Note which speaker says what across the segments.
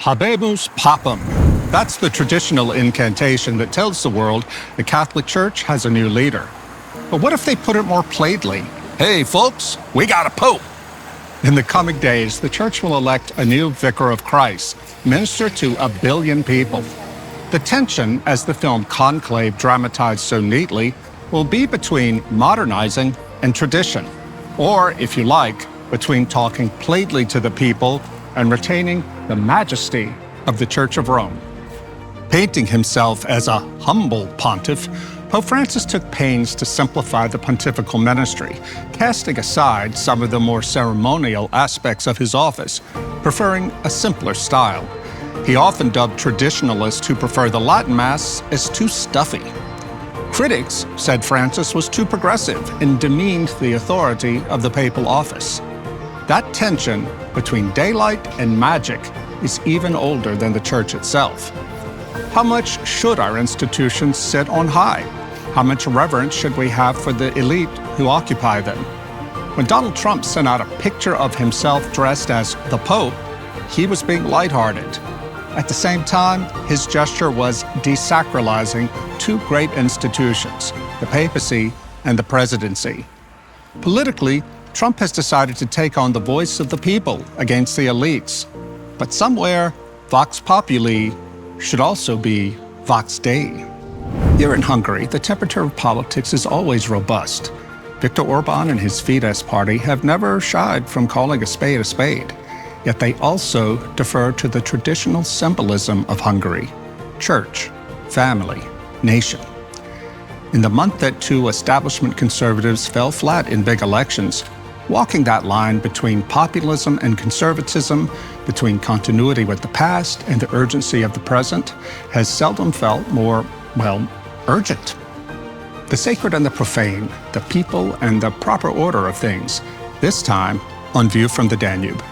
Speaker 1: Habemus Papam. That's the traditional incantation that tells the world the Catholic Church has a new leader. But what if they put it more plainly? Hey, folks, we got a pope. In the coming days, the Church will elect a new vicar of Christ, minister to 1 billion people. The tension, as the film Conclave dramatized so neatly, will be between modernizing and tradition, or, if you like, between talking plainly to the people and retaining the majesty of the Church of Rome. Painting himself as a humble pontiff, Pope Francis took pains to simplify the pontifical ministry, casting aside some of the more ceremonial aspects of his office, preferring a simpler style. He often dubbed traditionalists who prefer the Latin Mass as too stuffy. Critics said Francis was too progressive and demeaned the authority of the papal office. That tension between daylight and magic is even older than the Church itself. How much should our institutions sit on high? How much reverence should we have for the elite who occupy them? When Donald Trump sent out a picture of himself dressed as the Pope, he was being lighthearted. At the same time, his gesture was desacralizing two great institutions, the Papacy and the presidency. Politically, Trump has decided to take on the voice of the people against the elites. But somewhere, Vox Populi should also be Vox Dei. Here in Hungary, the temperature of politics is always robust. Viktor Orban and his Fidesz party have never shied from calling a spade, yet they also defer to the traditional symbolism of Hungary: church, family, nation. In the month that two establishment conservatives fell flat in big elections, walking that line between populism and conservatism, between continuity with the past and the urgency of the present, has seldom felt more, urgent. The sacred and the profane, the people and the proper order of things, this time on View from the Danube.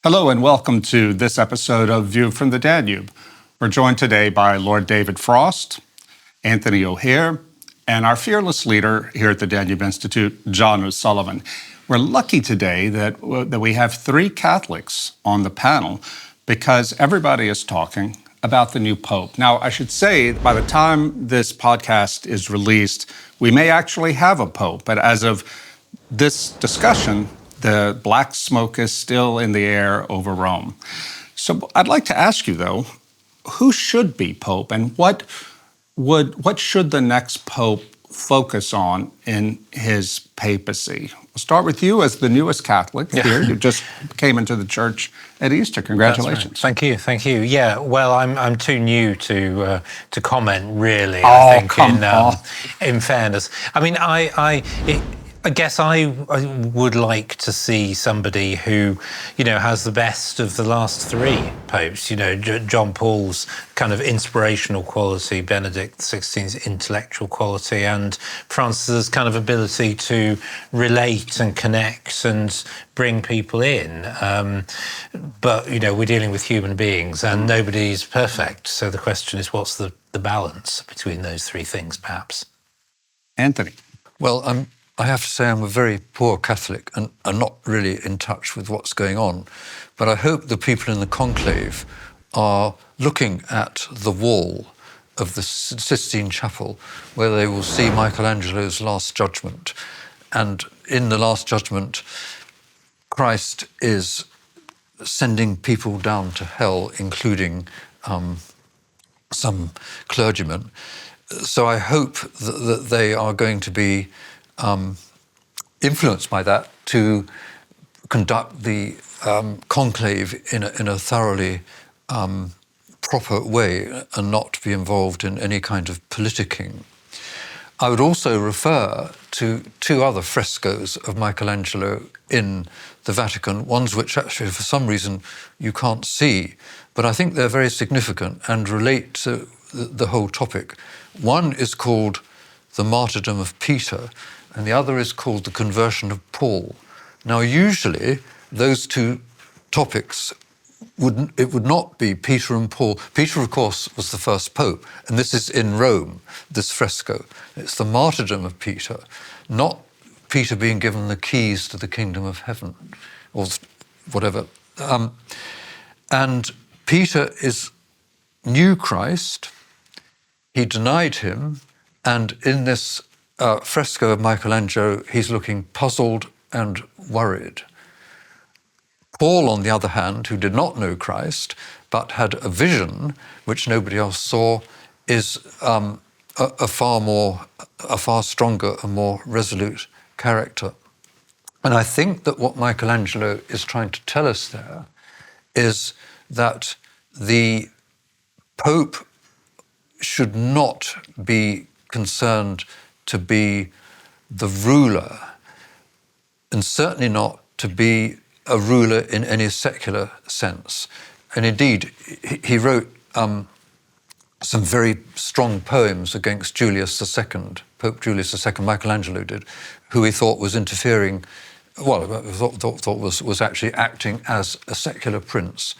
Speaker 1: Hello and welcome to this episode of View from the Danube. We're joined today by Lord David Frost, Anthony O'Hare, and our fearless leader here at the Danube Institute, John O'Sullivan. We're lucky today that we have three Catholics on the panel because everybody is talking about the new Pope. Now, I should say, by the time this podcast is released, we may actually have a Pope, but as of this discussion, the black smoke is still in the air over Rome. So I'd like to ask you, though, who should be Pope and what should the next Pope focus on in his papacy? We'll start with you as the newest Catholic here. You just came into the church at Easter. Congratulations.
Speaker 2: Right. Thank you. Yeah, well, I'm too new to comment, really.
Speaker 1: Oh,
Speaker 2: I think in fairness, I mean, I guess I would like to see somebody who, has the best of the last three popes. John Paul's kind of inspirational quality, Benedict XVI's intellectual quality, and Francis's kind of ability to relate and connect and bring people in. But, we're dealing with human beings and nobody's perfect. So the question is, what's the balance between those three things, perhaps?
Speaker 1: Anthony.
Speaker 3: Well, I have to say I'm a very poor Catholic and not really in touch with what's going on. But I hope the people in the Conclave are looking at the wall of the Sistine Chapel where they will see Michelangelo's Last Judgment. And in the Last Judgment, Christ is sending people down to hell, including some clergymen. So I hope that they are going to be influenced by that to conduct the conclave in a thoroughly proper way and not be involved in any kind of politicking. I would also refer to two other frescoes of Michelangelo in the Vatican, ones which actually for some reason you can't see, but I think they're very significant and relate to the whole topic. One is called The Martyrdom of Peter, and the other is called The Conversion of Paul. Now, usually those two topics would not be Peter and Paul. Peter, of course, was the first pope, and this is in Rome, this fresco. It's the martyrdom of Peter, not Peter being given the keys to the kingdom of heaven, or whatever. And Peter knew Christ, he denied him, and in this fresco of Michelangelo, he's looking puzzled and worried. Paul, on the other hand, who did not know Christ, but had a vision which nobody else saw, is a far stronger and more resolute character. And I think that what Michelangelo is trying to tell us there is that the Pope should not be concerned to be the ruler, and certainly not to be a ruler in any secular sense. And indeed, he wrote some very strong poems against Julius II, Pope Julius II, Michelangelo did, who he thought was interfering, thought was actually acting as a secular prince.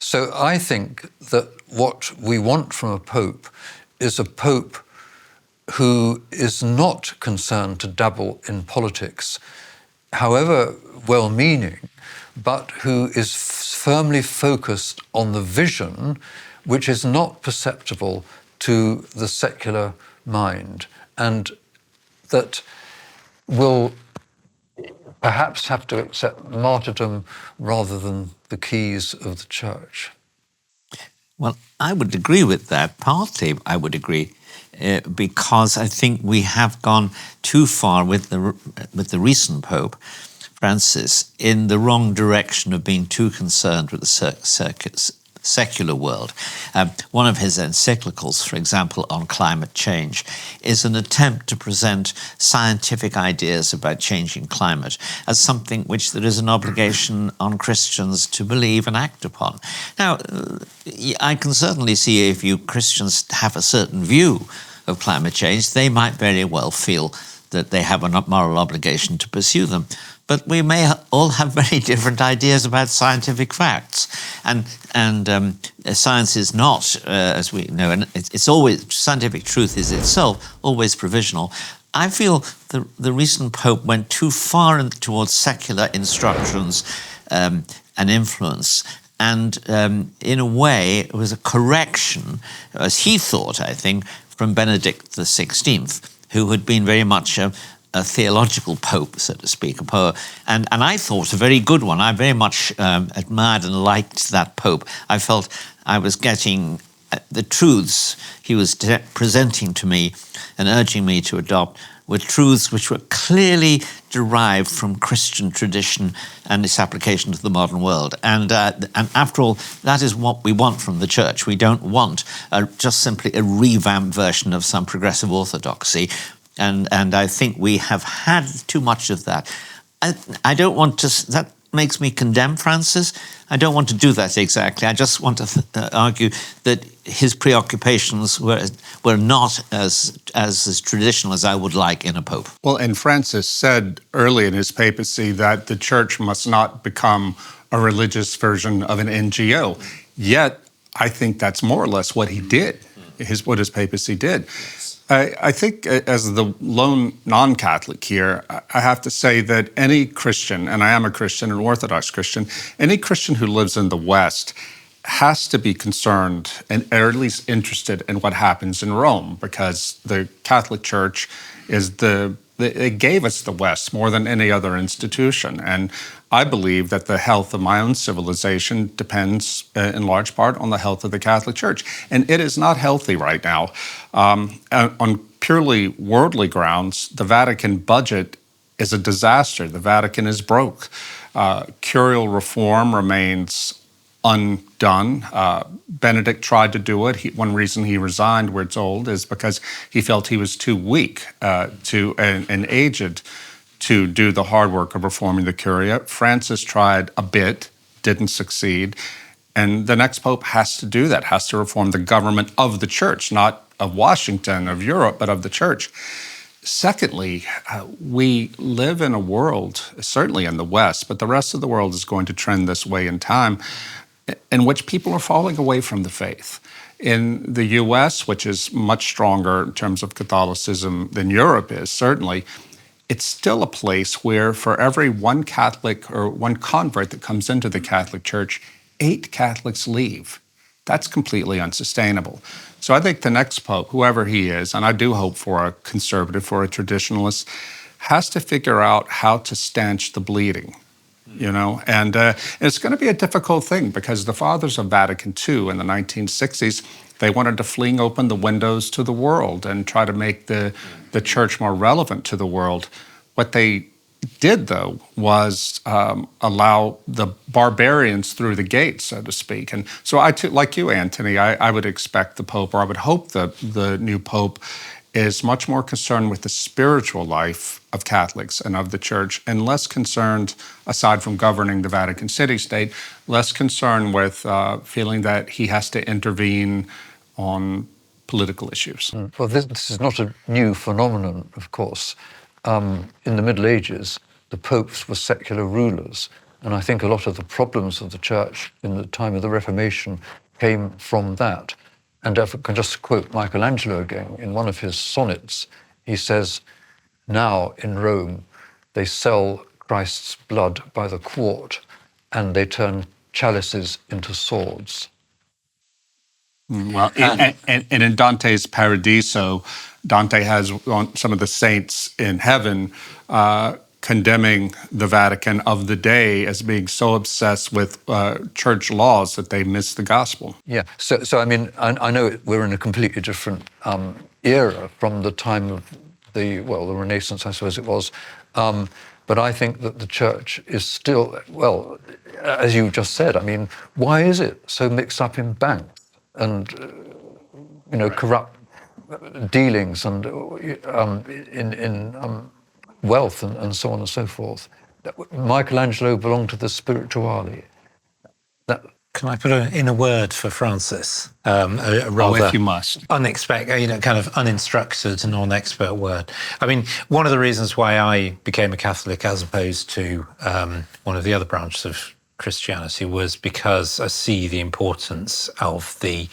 Speaker 3: So I think that what we want from a pope is a pope who is not concerned to dabble in politics, however well-meaning, but who is firmly focused on the vision which is not perceptible to the secular mind, and that will perhaps have to accept martyrdom rather than the keys of the church.
Speaker 4: Well, I would agree with that. Partly, I would agree, because I think we have gone too far with the recent Pope Francis in the wrong direction of being too concerned with the secular world. One of his encyclicals, for example, on climate change, is an attempt to present scientific ideas about changing climate as something which there is an obligation on Christians to believe and act upon. Now, I can certainly see if you Christians have a certain view of climate change, they might very well feel that they have a moral obligation to pursue them. But we may all have very different ideas about scientific facts. And science is not, as we know, and it's always, scientific truth is itself always provisional. I feel the recent Pope went too far towards secular instructions and influence. And in a way, it was a correction, as he thought, I think, from Benedict XVI, who had been very much a theological pope, so to speak, and I thought a very good one. I very much admired and liked that pope. I felt I was getting the truths he was presenting to me and urging me to adopt were truths which were clearly derived from Christian tradition and its application to the modern world. And after all, that is what we want from the church. We don't want just simply a revamped version of some progressive orthodoxy. And I think we have had too much of that. I don't want to, that makes me condemn Francis. I don't want to do that exactly. I just want to argue that his preoccupations were not as traditional as I would like in a pope.
Speaker 1: Well, and Francis said early in his papacy that the church must not become a religious version of an NGO. Yet, I think that's more or less what he did, what his papacy did. I think as the lone non-Catholic here, I have to say that any Christian, and I am a Christian, an Orthodox Christian, any Christian who lives in the West has to be concerned or at least interested in what happens in Rome, because the Catholic Church it gave us the West more than any other institution. And I believe that the health of my own civilization depends in large part on the health of the Catholic Church. And it is not healthy right now. On purely worldly grounds, the Vatican budget is a disaster. The Vatican is broke. Curial reform remains undone. Benedict tried to do it. One reason he resigned, we're told, is because he felt he was too weak and aged to do the hard work of reforming the Curia. Francis tried a bit, didn't succeed. And the next pope has to do that, has to reform the government of the church, not of Washington, of Europe, but of the church. Secondly, we live in a world, certainly in the West, but the rest of the world is going to trend this way in time, in which people are falling away from the faith. In the US, which is much stronger in terms of Catholicism than Europe is, certainly, it's still a place where for every one Catholic or one convert that comes into the Catholic Church, 8 Catholics leave. That's completely unsustainable. So I think the next pope, whoever he is, and I do hope for a conservative, for a traditionalist, has to figure out how to stanch the bleeding, And it's going to be a difficult thing because the fathers of Vatican II in the 1960s, they wanted to fling open the windows to the world and try to make the church more relevant to the world. What they did, though, was allow the barbarians through the gates, so to speak. And so I, too, like you, Anthony, I would expect the Pope, or I would hope the new Pope is much more concerned with the spiritual life of Catholics and of the Church, and less concerned, aside from governing the Vatican city-state, less concerned with feeling that he has to intervene on political issues.
Speaker 3: Well, this is not a new phenomenon, of course. In the Middle Ages, the popes were secular rulers, and I think a lot of the problems of the church in the time of the Reformation came from that. And if I can just quote Michelangelo again, in one of his sonnets, he says, "Now in Rome they sell Christ's blood by the quart, and they turn chalices into swords."
Speaker 1: Well, and in Dante's Paradiso, Dante has some of the saints in heaven condemning the Vatican of the day as being so obsessed with church laws that they miss the gospel.
Speaker 3: Yeah, so I mean, I know we're in a completely different era from the time of the Renaissance, I suppose it was, but I think that the church is still, well, as you just said, I mean, why is it so mixed up in banks and corrupt dealings and in wealth and so on and so forth? Michelangelo belonged to the spirituale.
Speaker 2: Can I put in a word for Francis? A rather
Speaker 1: if you must.
Speaker 2: Unexpected, kind of uninstructed, non-expert word. I mean, one of the reasons why I became a Catholic as opposed to one of the other branches of Christianity was because I see the importance of the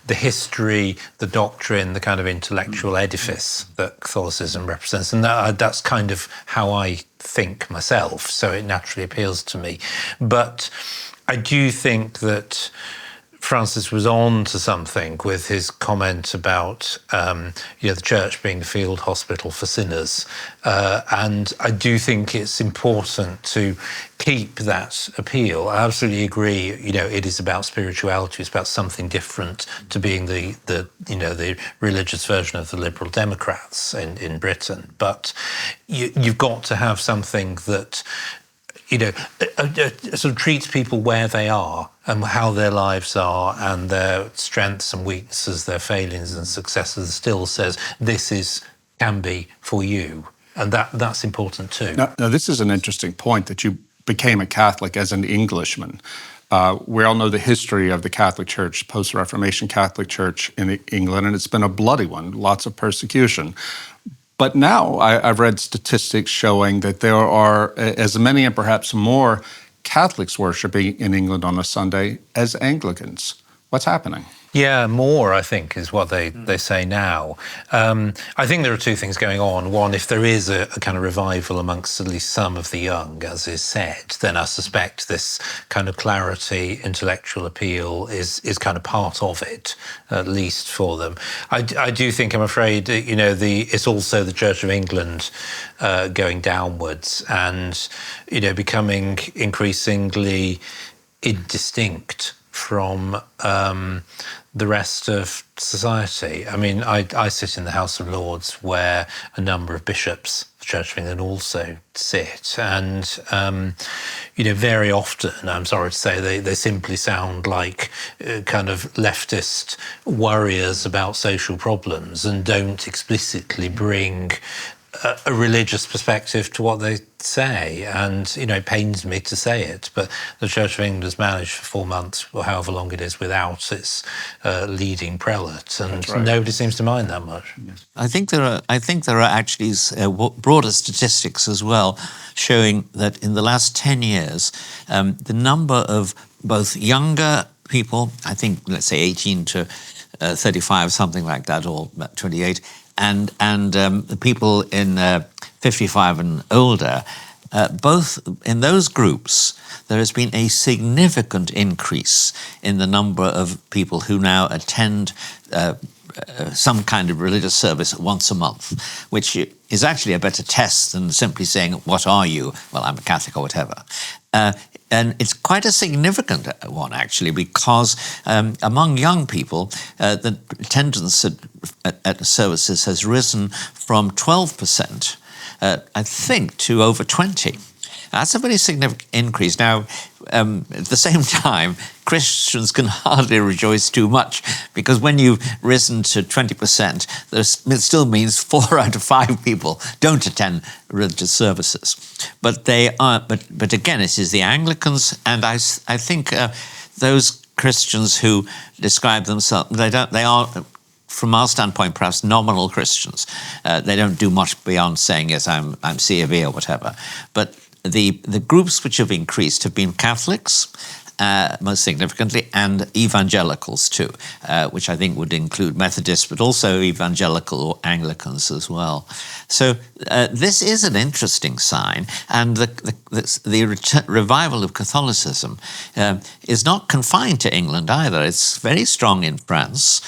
Speaker 2: history, the doctrine, the kind of intellectual edifice that Catholicism represents, and that's kind of how I think myself. So it naturally appeals to me. But I do think that Francis was on to something with his comment about the church being the field hospital for sinners. And I do think it's important to keep that appeal. I absolutely agree, it is about spirituality, it's about something different to being the religious version of the Liberal Democrats in Britain. But you've got to have something that sort of treats people where they are and how their lives are and their strengths and weaknesses, their failings and successes, still says this can be for you. And that's important too.
Speaker 1: Now, this is an interesting point that you became a Catholic as an Englishman. We all know the history of the Catholic Church, post-Reformation Catholic Church in England, and it's been a bloody one, lots of persecution. But now I've read statistics showing that there are as many and perhaps more Catholics worshiping in England on a Sunday as Anglicans. What's happening?
Speaker 2: Yeah, more, I think, is what they say now. I think there are two things going on. One, if there is a kind of revival amongst at least some of the young, as is said, then I suspect this kind of clarity, intellectual appeal is kind of part of it, at least for them. I do think, I'm afraid, it's also the Church of England going downwards and, becoming increasingly indistinct from the rest of society. I mean, I sit in the House of Lords where a number of bishops of the Church of England also sit. And, very often, I'm sorry to say, they simply sound like kind of leftist warriors about social problems and don't explicitly bring a religious perspective to what they say. And, it pains me to say it, but the Church of England has managed for 4 months, or however long it is, without its leading prelate, and nobody seems to mind that much.
Speaker 4: I think there are actually broader statistics as well showing that in the last 10 years, the number of both younger people, I think, let's say 18 to 35, something like that, or 28, and the people in 55 and older, both in those groups, there has been a significant increase in the number of people who now attend some kind of religious service once a month, which is actually a better test than simply saying, what are you? Well, I'm a Catholic or whatever. And it's quite a significant one, actually, because among young people, the attendance at services has risen from 12%, I think, to over 20%. That's a very significant increase. Now, at the same time, Christians can hardly rejoice too much, because when you've risen to 20%, it still means 4 out of 5 people don't attend religious services. But they are. But again, it is the Anglicans, and I think those Christians who describe themselves, they are, from our standpoint, perhaps nominal Christians. They don't do much beyond saying, yes, I'm C of E or whatever. But the groups which have increased have been Catholics, most significantly, and evangelicals too, which I think would include Methodists, but also evangelical or Anglicans as well. So this is an interesting sign, and the revival of Catholicism is not confined to England either. It's very strong in France,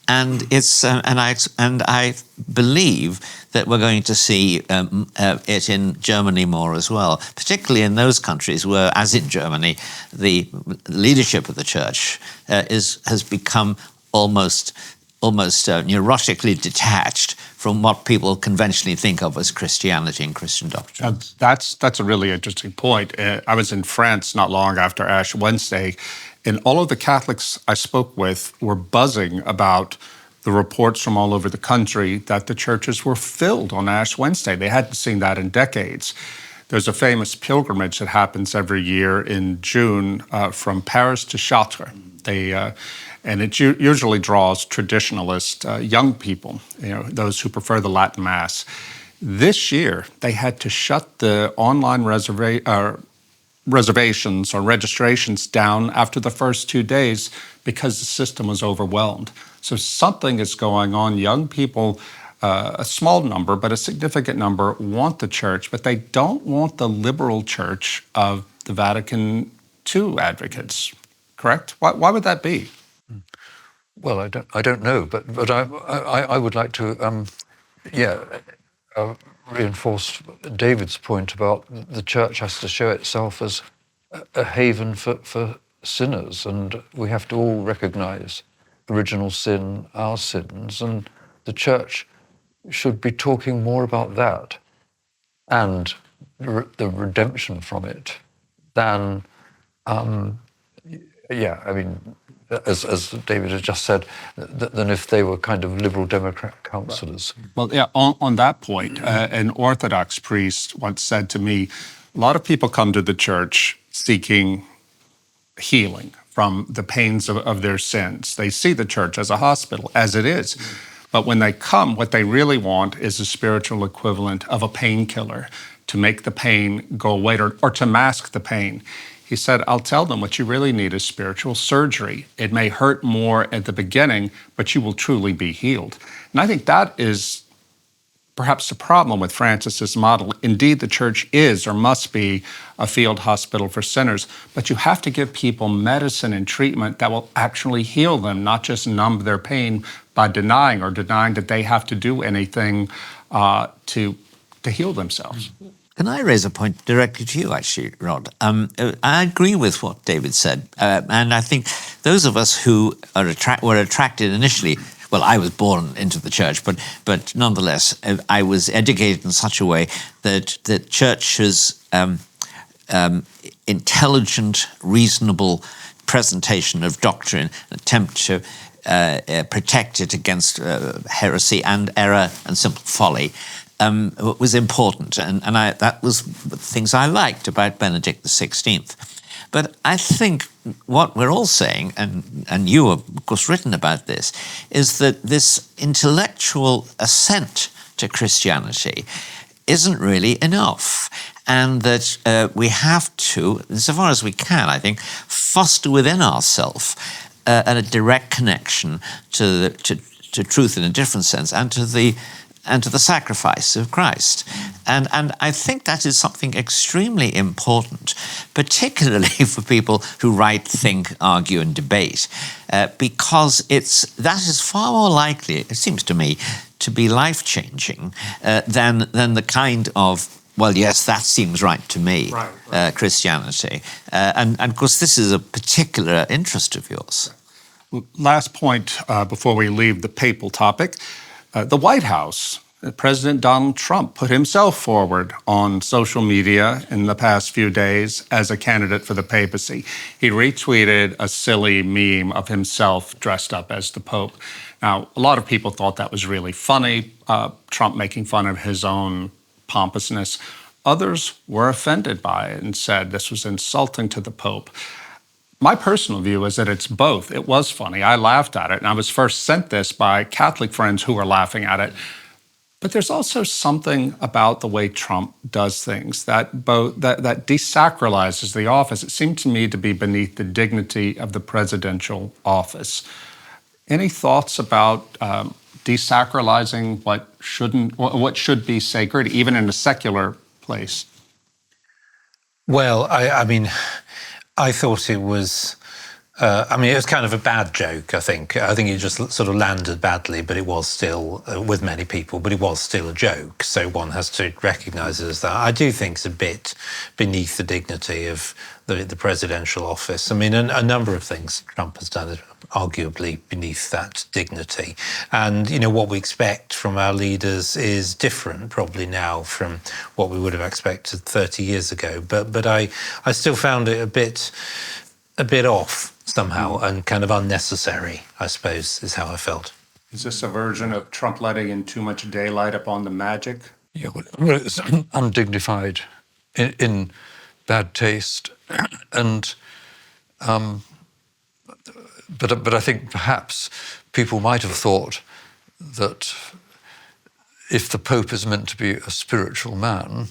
Speaker 4: and it's and I believe that we're going to see it in Germany more as well, particularly in those countries where, as in Germany, the leadership of the church has become almost neurotically detached from what people conventionally think of as Christianity and Christian doctrine.
Speaker 1: That's a really interesting point. I was in France not long after Ash Wednesday, and all of the Catholics I spoke with were buzzing about the reports from all over the country that the churches were filled on Ash Wednesday. They hadn't seen that in decades. There's a famous pilgrimage that happens every year in June from Paris to Chartres. And it usually draws traditionalist young people, those who prefer the Latin Mass. This year, they had to shut the online reservations or registrations down after the first 2 days because the system was overwhelmed. So something is going on. Young people, a small number, but a significant number, want the church, but they don't want the liberal church of the Vatican II advocates, correct? Why would that be?
Speaker 3: Well, I don't know, but I would like to, reinforce David's point about the church has to show itself as a haven for sinners, and we have to all recognise original sin, our sins, and the church should be talking more about that and the redemption from it than, as David has just said, than if they were kind of liberal Democrat councillors.
Speaker 1: Well, yeah, on that point, an Orthodox priest once said to me, a lot of people come to the church seeking healing from the pains of their sins. They see the church as a hospital, as it is. But when they come, what they really want is a spiritual equivalent of a painkiller to make the pain go away or to mask the pain. He said, I'll tell them what you really need is spiritual surgery. It may hurt more at the beginning, but you will truly be healed. And I think that is perhaps the problem with Francis's model. Indeed, the church is or must be a field hospital for sinners, but you have to give people medicine and treatment that will actually heal them, not just numb their pain by denying that they have to do anything to heal themselves.
Speaker 4: Can I raise a point directly to you, actually, Rod? I agree with what David said, and I think those of us who were attracted initially. Well, I was born into the church, but nonetheless, I was educated in such a way that churches intelligent, reasonable presentation of doctrine, an attempt to protect it against heresy and error and simple folly, was important. And that was the things I liked about Benedict XVI. But I think what we're all saying, and you have, of course, written about this, is that this intellectual assent to Christianity isn't really enough. And that we have to, so far as we can, I think, foster within ourselves a direct connection to truth in a different sense, and to the sacrifice of Christ. And I think that is something extremely important, particularly for people who write, think, argue, and debate, because that is far more likely, it seems to me, to be life-changing than the kind of, well, yes, that seems right to me, right. Christianity. And of course, this is a particular interest of yours.
Speaker 1: Last point before we leave the papal topic. The White House, President Donald Trump put himself forward on social media in the past few days as a candidate for the papacy. He retweeted a silly meme of himself dressed up as the Pope. Now, a lot of people thought that was really funny, Trump making fun of his own pompousness. Others were offended by it and said this was insulting to the Pope. My personal view is that it's both. It was funny. I laughed at it, and I was first sent this by Catholic friends who were laughing at it. But there's also something about the way Trump does things that desacralizes the office. It seemed to me to be beneath the dignity of the presidential office. Any thoughts about desacralizing what should be sacred, even in a secular place?
Speaker 2: Well, I mean, I thought it was. It was kind of a bad joke, I think. I think it just sort of landed badly, but it was still, with many people, but it was still a joke. So one has to recognise it as that. I do think it's a bit beneath the dignity of the presidential office. I mean, a number of things Trump has done is arguably beneath that dignity. And, what we expect from our leaders is different probably now from what we would have expected 30 years ago. But I still found it a bit off somehow, and kind of unnecessary, I suppose, is how I felt.
Speaker 1: Is this a version of Trump letting in too much daylight upon the magic?
Speaker 3: Yeah, well, it's undignified, in bad taste, and but I think perhaps people might have thought that if the Pope is meant to be a spiritual man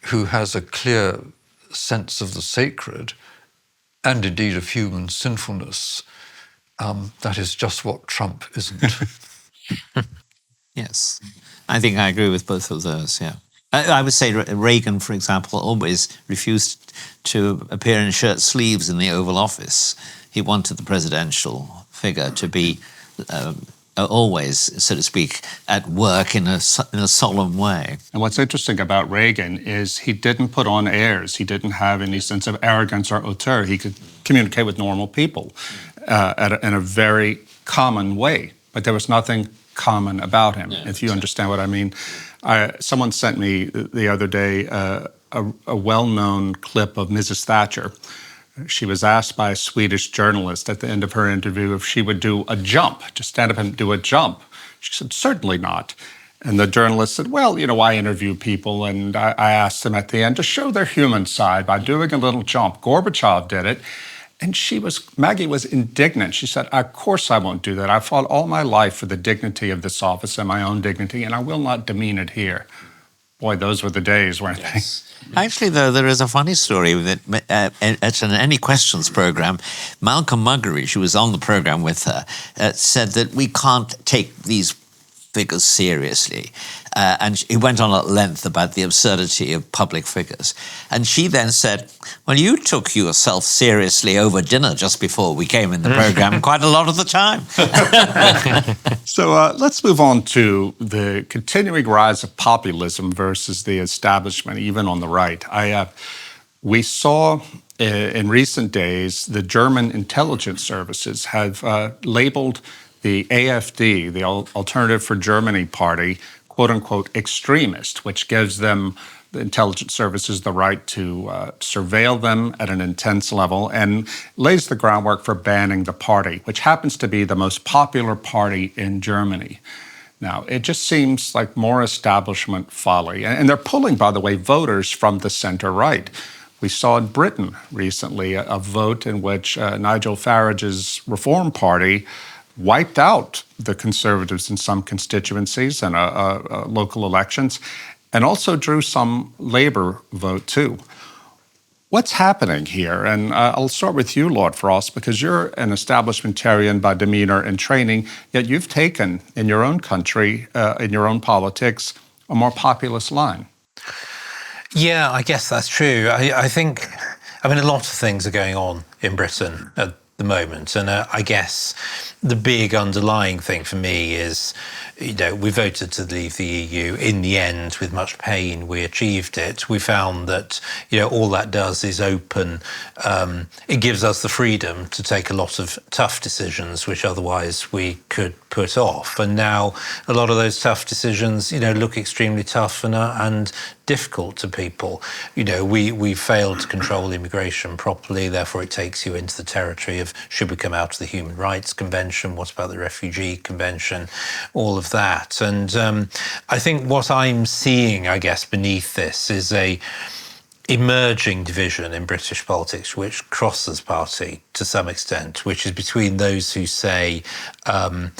Speaker 3: who has a clear sense of the sacred, and indeed of human sinfulness, that is just what Trump isn't.
Speaker 4: Yes, I think I agree with both of those, yeah. I would say Reagan, for example, always refused to appear in shirt sleeves in the Oval Office. He wanted the presidential figure to be always, so to speak, at work in a solemn way.
Speaker 1: And what's interesting about Reagan is he didn't put on airs. He didn't have any sense of arrogance or hauteur. He could communicate with normal people in a very common way. But there was nothing common about him, if you understand what I mean. Someone sent me the other day a well-known clip of Mrs. Thatcher. She was asked by a Swedish journalist at the end of her interview if she would do a jump, just stand up and do a jump. She said, certainly not. And the journalist said, well, I interview people, and I asked them at the end to show their human side by doing a little jump. Gorbachev did it. And Maggie was indignant. She said, of course I won't do that. I fought all my life for the dignity of this office and my own dignity, and I will not demean it here. Boy, those were the days, weren't they?
Speaker 4: Actually, though, there is a funny story that at an Any Questions program, Malcolm Muggeridge, who was on the program with her, said that we can't take these figures seriously. And he went on at length about the absurdity of public figures. And she then said, well, you took yourself seriously over dinner just before we came in the program quite a lot of the time.
Speaker 1: So let's move on to the continuing rise of populism versus the establishment, even on the right. We saw in recent days the German intelligence services have labeled the AfD, the Alternative for Germany Party, quote-unquote extremist, which gives them the intelligence services the right to surveil them at an intense level and lays the groundwork for banning the party, which happens to be the most popular party in Germany. Now, it just seems like more establishment folly. And they're pulling, by the way, voters from the center-right. We saw in Britain recently a vote in which Nigel Farage's Reform Party wiped out the Conservatives in some constituencies and local elections, and also drew some Labour vote too. What's happening here? And I'll start with you, Lord Frost, because you're an establishmentarian by demeanor and training, yet you've taken in your own country, in your own politics, a more populist line.
Speaker 2: Yeah, I guess that's true. I think, a lot of things are going on in Britain at the moment. And I guess the big underlying thing for me is, we voted to leave the EU. In the end, with much pain, we achieved it. We found that, all that does is open, it gives us the freedom to take a lot of tough decisions, which otherwise we could put off. And now a lot of those tough decisions, look extremely tough and difficult to people. We failed to control immigration properly, therefore it takes you into the territory of, should we come out of the Human Rights Convention? What about the Refugee Convention? All of that. And I think what I'm seeing, I guess, beneath this is a emerging division in British politics, which crosses party to some extent, which is between those who say, I'm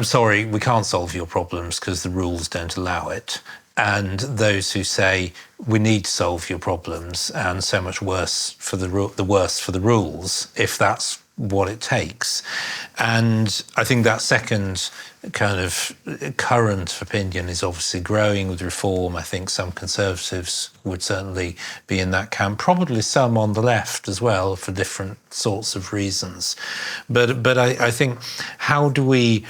Speaker 2: sorry, we can't solve your problems because the rules don't allow it, and those who say, we need to solve your problems, and so much worse for the worse for the rules, if that's what it takes. And I think that second kind of current opinion is obviously growing with reform. I think some Conservatives would certainly be in that camp, probably some on the left as well for different sorts of reasons. But I think, how do we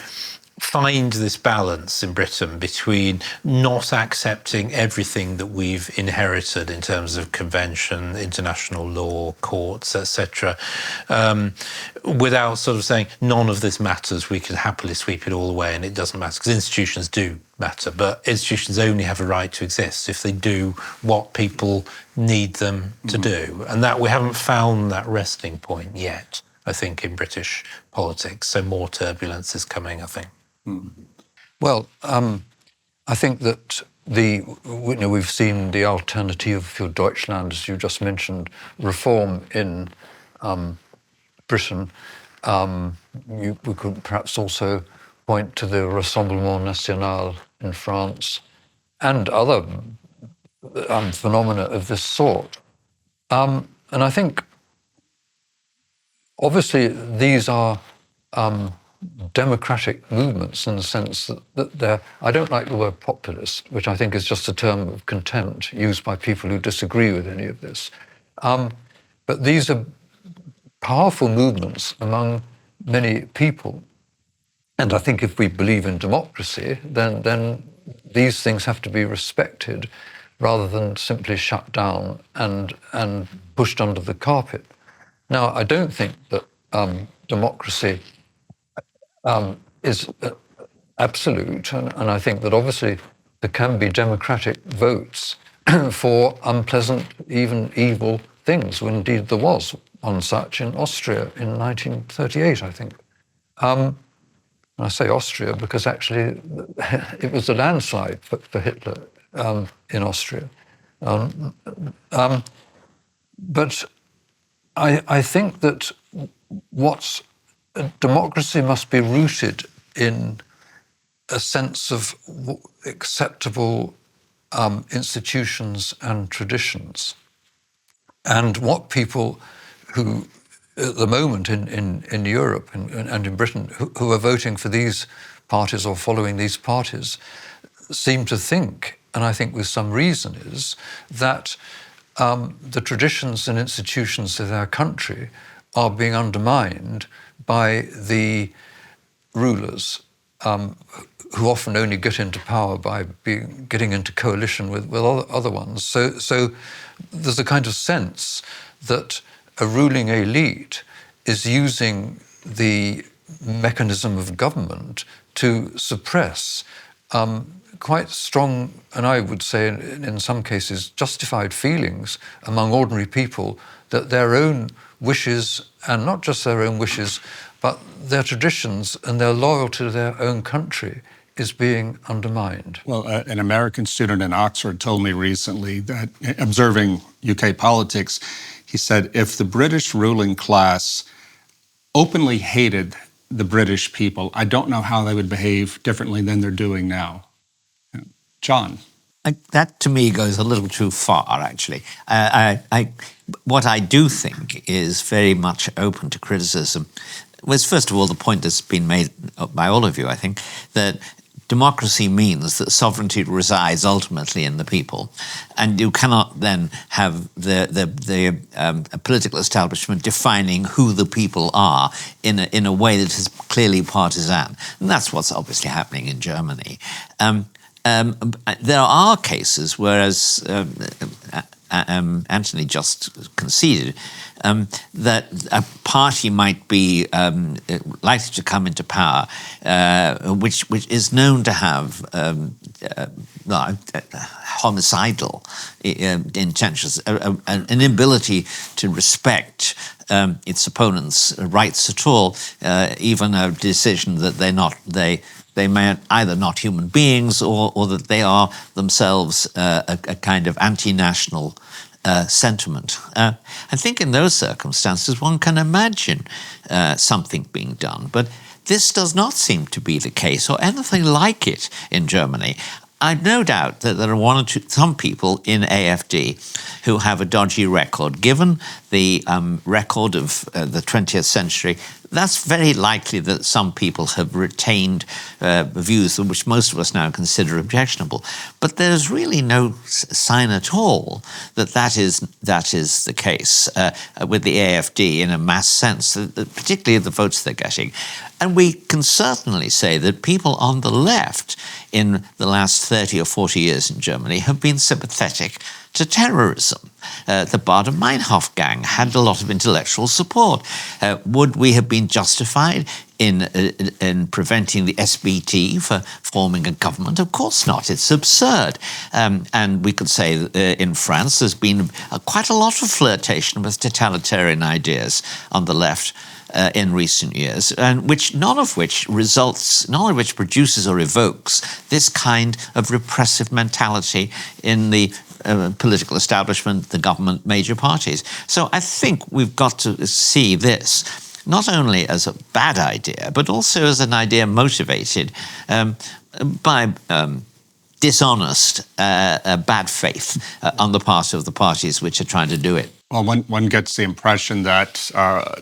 Speaker 2: find this balance in Britain between not accepting everything that we've inherited in terms of convention, international law, courts, etc., without sort of saying none of this matters, we can happily sweep it all away and it doesn't matter, because institutions do matter, but institutions only have a right to exist if they do what people need them to do. And that we haven't found that resting point yet, I think, in British politics. So more turbulence is coming, I think.
Speaker 3: Well, I think that we've seen the Alternative für Deutschland, as you just mentioned, reform in Britain. We could perhaps also point to the Rassemblement National in France and other phenomena of this sort. And I think, obviously, these are democratic movements in the sense that they're, I don't like the word populist, which I think is just a term of contempt used by people who disagree with any of this. But these are powerful movements among many people. And I think if we believe in democracy, then these things have to be respected rather than simply shut down and pushed under the carpet. Now, I don't think that democracy is absolute, and I think that obviously there can be democratic votes for unpleasant, even evil things. Well, indeed, there was one such in Austria in 1938, I think. I say Austria because actually it was a landslide for Hitler in Austria. But I think that democracy must be rooted in a sense of acceptable institutions and traditions. And what people who, at the moment in Europe and in Britain, who are voting for these parties or following these parties, seem to think, and I think with some reason, is that the traditions and institutions of their country are being undermined by the rulers, who often only get into power by getting into coalition with other ones. So there's a kind of sense that a ruling elite is using the mechanism of government to suppress quite strong, and I would say in some cases justified feelings among ordinary people that their own wishes, and not just their own wishes, but their traditions and their loyalty to their own country is being undermined.
Speaker 1: Well, an American student in Oxford told me recently that, observing UK politics, he said, if the British ruling class openly hated the British people, I don't know how they would behave differently than they're doing now. John.
Speaker 4: That to me goes a little too far, actually. What I do think is very much open to criticism was, first of all, the point that's been made by all of you, I think, that democracy means that sovereignty resides ultimately in the people, and you cannot then have the political establishment defining who the people are in a way that is clearly partisan. And that's what's obviously happening in Germany. There are cases, whereas Anthony just conceded, that a party might be likely to come into power, which is known to have homicidal intentions, an inability to respect its opponents' rights at all, even a decision that they may either not human beings or that they are themselves a kind of anti-national sentiment. I think in those circumstances one can imagine something being done, but this does not seem to be the case or anything like it in Germany. I've no doubt that there are some people in AfD who have a dodgy record. Given the record of the 20th century, that's very likely that some people have retained views which most of us now consider objectionable. But there's really no sign at all that is the case with the AfD in a mass sense, particularly the votes they're getting. And we can certainly say that people on the left in the last 30 or 40 years in Germany have been sympathetic to terrorism. The Baader-Meinhof gang had a lot of intellectual support. Would we have been justified in preventing the SBT for forming a government? Of course not. It's absurd. And we could say that in France there's been quite a lot of flirtation with totalitarian ideas on the left in recent years, and none of which produces or evokes this kind of repressive mentality in the political establishment, the government, major parties. So I think we've got to see this not only as a bad idea, but also as an idea motivated by dishonest, bad faith on the part of the parties which are trying to do it.
Speaker 1: Well, one gets the impression that,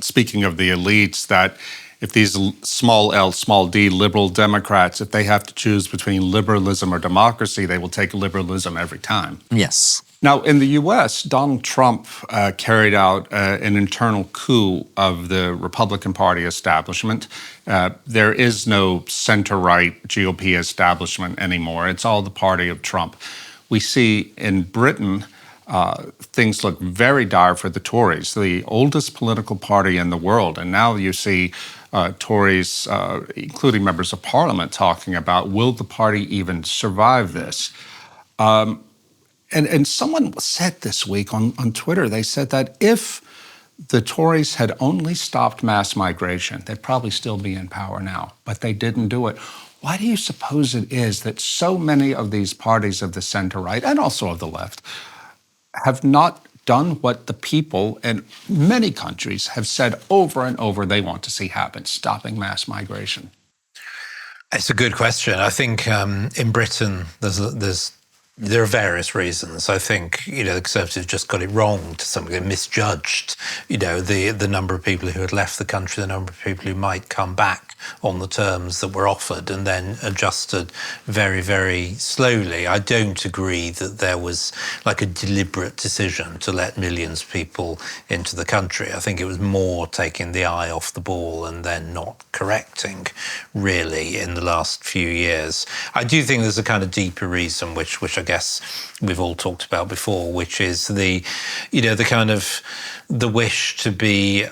Speaker 1: speaking of the elites, that if these small L, small d liberal Democrats, if they have to choose between liberalism or democracy, they will take liberalism every time.
Speaker 4: Yes.
Speaker 1: Now, in the U.S., Donald Trump carried out an internal coup of the Republican Party establishment. There is no center-right GOP establishment anymore. It's all the party of Trump. We see in Britain, things look very dire for the Tories, the oldest political party in the world. And now you see Tories, including members of Parliament, talking about, will the party even survive this? And someone said this week on Twitter, they said that if the Tories had only stopped mass migration, they'd probably still be in power now, but they didn't do it. Why do you suppose it is that so many of these parties of the center-right, and also of the left, have not done what the people in many countries have said over and over they want to see happen, stopping mass migration?
Speaker 2: It's a good question. I think in Britain there are various reasons. I think, the Conservatives just got it wrong to some degree, misjudged, the number of people who had left the country, the number of people who might come back on the terms that were offered, and then adjusted very, very slowly. I don't agree that there was like a deliberate decision to let millions of people into the country. I think it was more taking the eye off the ball and then not correcting, really, in the last few years. I do think there's a kind of deeper reason, which I guess we've all talked about before, which is the kind of the wish to be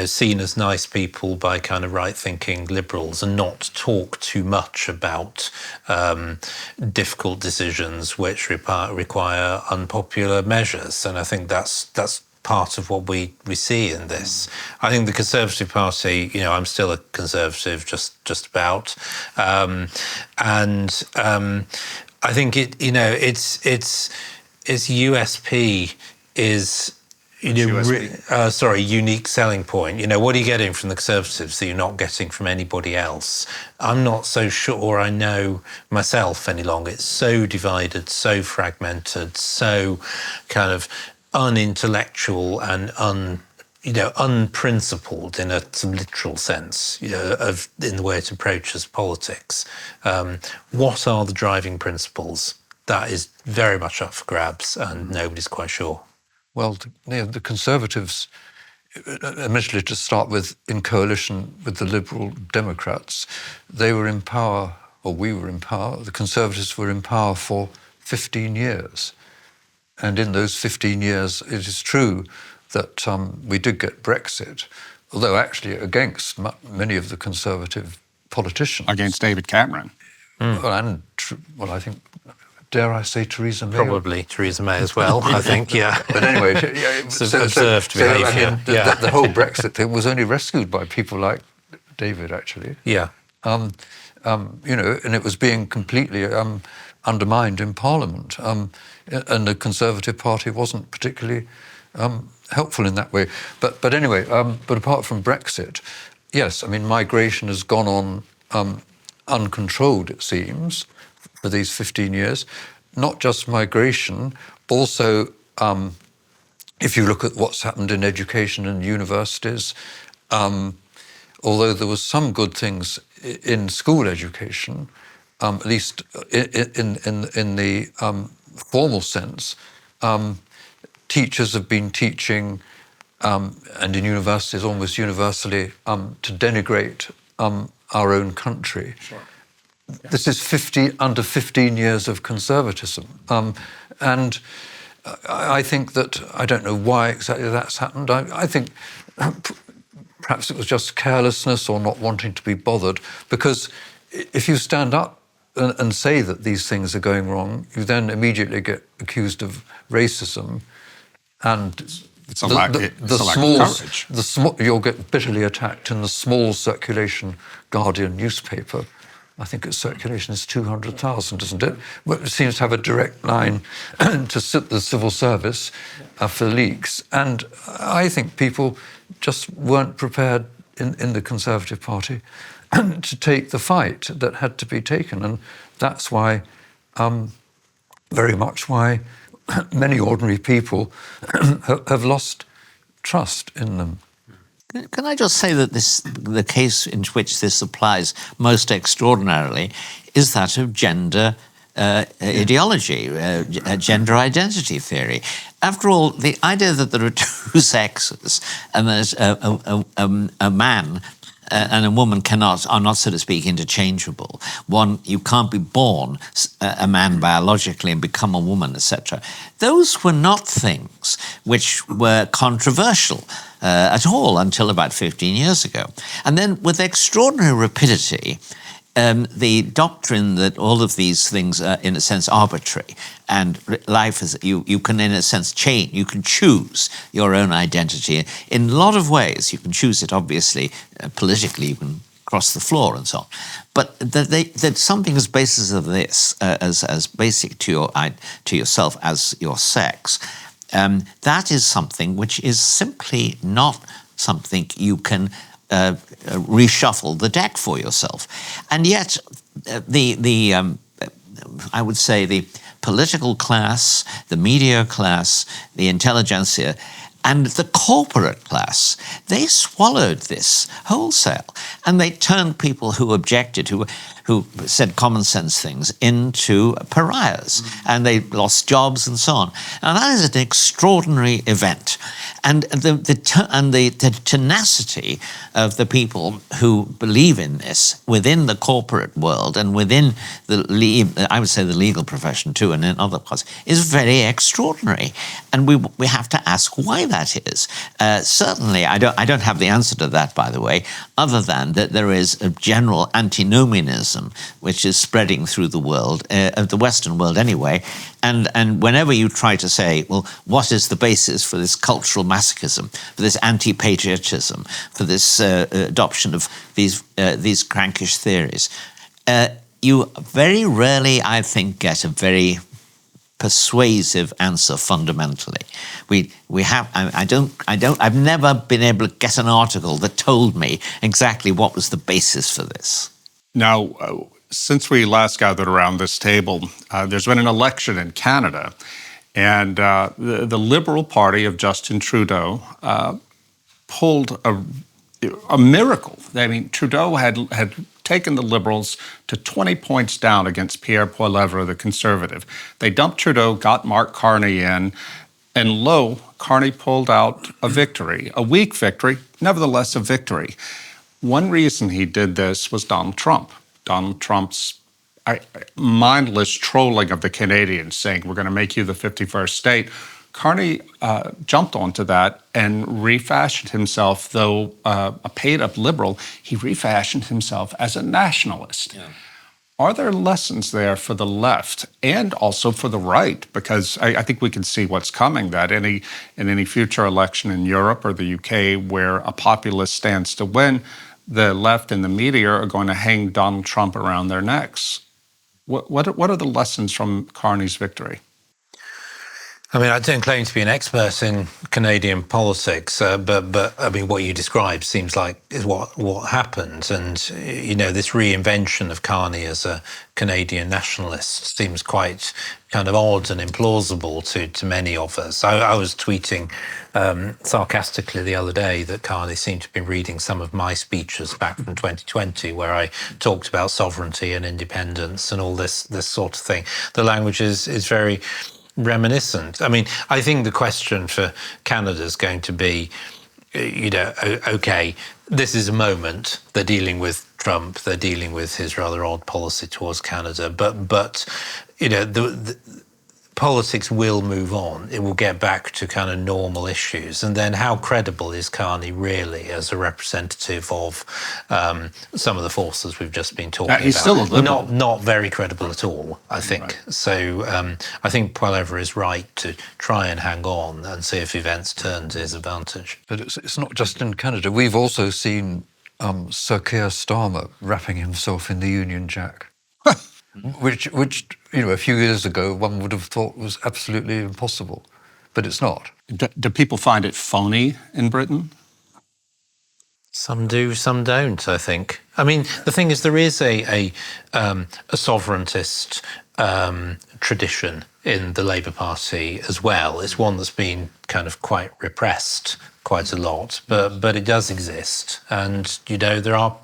Speaker 2: seen as nice people by kind of right-thinking liberals, and not talk too much about difficult decisions which require unpopular measures. And I think that's part of what we see in this. I think the Conservative Party, I'm still a Conservative, just about, and I think its USP is. Unique selling point. What are you getting from the Conservatives that you're not getting from anybody else? I'm not so sure I know myself any longer. It's so divided, so fragmented, so kind of unintellectual and unprincipled in a some literal sense, in the way it approaches politics. What are the driving principles? That is very much up for grabs, and nobody's quite sure.
Speaker 3: Well, the Conservatives, initially to start with, in coalition with the Liberal Democrats, they were in power, or we were in power, the Conservatives were in power for 15 years. And in those 15 years, it is true that we did get Brexit, although actually against many of the Conservative politicians.
Speaker 1: Against David Cameron.
Speaker 3: Well, I think, dare I say, Theresa May?
Speaker 2: Probably Theresa May as well, I think, yeah.
Speaker 3: But anyway,
Speaker 2: observed behaviour.
Speaker 3: The whole Brexit thing was only rescued by people like David, actually.
Speaker 2: Yeah.
Speaker 3: And it was being completely undermined in Parliament. And the Conservative Party wasn't particularly helpful in that way. But anyway, but apart from Brexit, yes, migration has gone on uncontrolled, it seems, for these 15 years. Not just migration, also, if you look at what's happened in education and universities, although there was some good things in school education, at least in the formal sense, teachers have been teaching, and in universities almost universally, to denigrate our own country. Sure. Yeah. This is under 15 years of conservatism. And I think that, I don't know why exactly that's happened. I think perhaps it was just carelessness or not wanting to be bothered, because if you stand up and say that these things are going wrong, you then immediately get accused of racism, and you'll get bitterly attacked in the small circulation Guardian newspaper. I think its circulation is 200,000, isn't it? Well, it seems to have a direct line to the civil service for leaks. And I think people just weren't prepared in the Conservative Party to take the fight that had to be taken. And that's why, very much why, many ordinary people have lost trust in them.
Speaker 4: Can I just say that the case in which this applies most extraordinarily is that of gender ideology, gender identity theory. After all, the idea that there are two sexes and there's a man and a woman are not, so to speak, interchangeable. One, you can't be born a man biologically and become a woman, etc. Those were not things which were controversial at all until about 15 years ago. And then with extraordinary rapidity, the doctrine that all of these things are, in a sense, arbitrary, and life is, you can, in a sense, change. You can choose your own identity in a lot of ways. You can choose it, obviously, politically. You can cross the floor and so on. But that something as basis of this, as basic to yourself as your sex, that is something which is simply not something you can reshuffle the deck for yourself. And yet, I would say the political class, the media class, the intelligentsia, and the corporate class, they swallowed this wholesale, and they turned people who objected, who said common sense things, into pariahs, and they lost jobs and so on. And that is an extraordinary event. And the tenacity of the people who believe in this within the corporate world and within I would say the legal profession too, and in other parts, is very extraordinary. And we have to ask why that is. Certainly, I don't have the answer to that, by the way, other than that there is a general antinomianism which is spreading through the world, of the Western world anyway. And whenever you try to say, well, what is the basis for this cultural masochism, for this anti-patriotism, for this adoption of these crankish theories, you very rarely, I think, get a very persuasive answer fundamentally. I've never been able to get an article that told me exactly what was the basis for this.
Speaker 1: Now, since we last gathered around this table, there's been an election in Canada, and the Liberal Party of Justin Trudeau pulled a miracle. I mean, Trudeau had taken the Liberals to 20 points down against Pierre, Poilievre, the Conservative. They dumped Trudeau, got Mark Carney in, and lo, Carney pulled out a victory, a weak victory, nevertheless a victory. One reason he did this was Donald Trump. Donald Trump's mindless trolling of the Canadians, saying, we're going to make you the 51st state. Carney jumped onto that and refashioned himself, though a paid-up liberal, he refashioned himself as a nationalist. Yeah. Are there lessons there for the left and also for the right? Because I think we can see what's coming, that in any future election in Europe or the UK where a populist stands to win, the left and the media are going to hang Donald Trump around their necks. What are the lessons from Carney's victory?
Speaker 2: I mean, I don't claim to be an expert in Canadian politics, but I mean, what you described seems like is what happened. And, you know, this reinvention of Carney as a Canadian nationalist seems quite kind of odd and implausible to many of us. I was tweeting sarcastically the other day that Carney seemed to have been reading some of my speeches back from 2020, where I talked about sovereignty and independence and all this sort of thing. The language is very reminiscent. I mean, I think the question for Canada is going to be, you know, okay, this is a moment. They're dealing with Trump. They're dealing with his rather odd policy towards Canada. But you know, the politics will move on. It will get back to kind of normal issues. And then how credible is Carney really as a representative of some of the forces we've just been talking about?
Speaker 1: He's still a liberal.
Speaker 2: Not very credible at all, I think. Right. So I think Poilievre is right to try and hang on and see if events turn to his advantage.
Speaker 3: But it's not just in Canada. We've also seen Sir Keir Starmer wrapping himself in the Union Jack. Which you know, a few years ago one would have thought was absolutely impossible, but it's not.
Speaker 1: Do people find it phony in Britain?
Speaker 2: Some do, some don't, I think. I mean, the thing is, there is a sovereigntist tradition in the Labour Party as well. It's one that's been kind of quite repressed quite a lot, but it does exist. And, you know,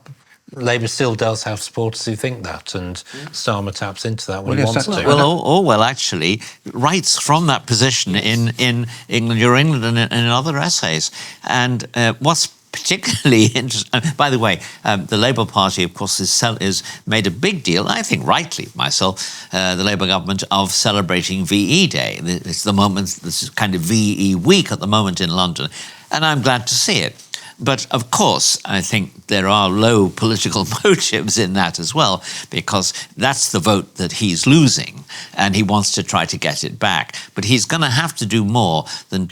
Speaker 2: Labour still does have supporters who think that, and Starmer taps into that when he wants to.
Speaker 4: Well, Orwell actually writes from that position in England, Your England, and in other essays. And what's particularly interesting, by the way, the Labour Party, of course, is made a big deal, I think rightly myself, the Labour government, of celebrating VE Day. It's the moment, this is kind of VE week at the moment in London, and I'm glad to see it. But of course, I think there are low political motives in that as well, because that's the vote that he's losing, and he wants to try to get it back. But he's going to have to do more than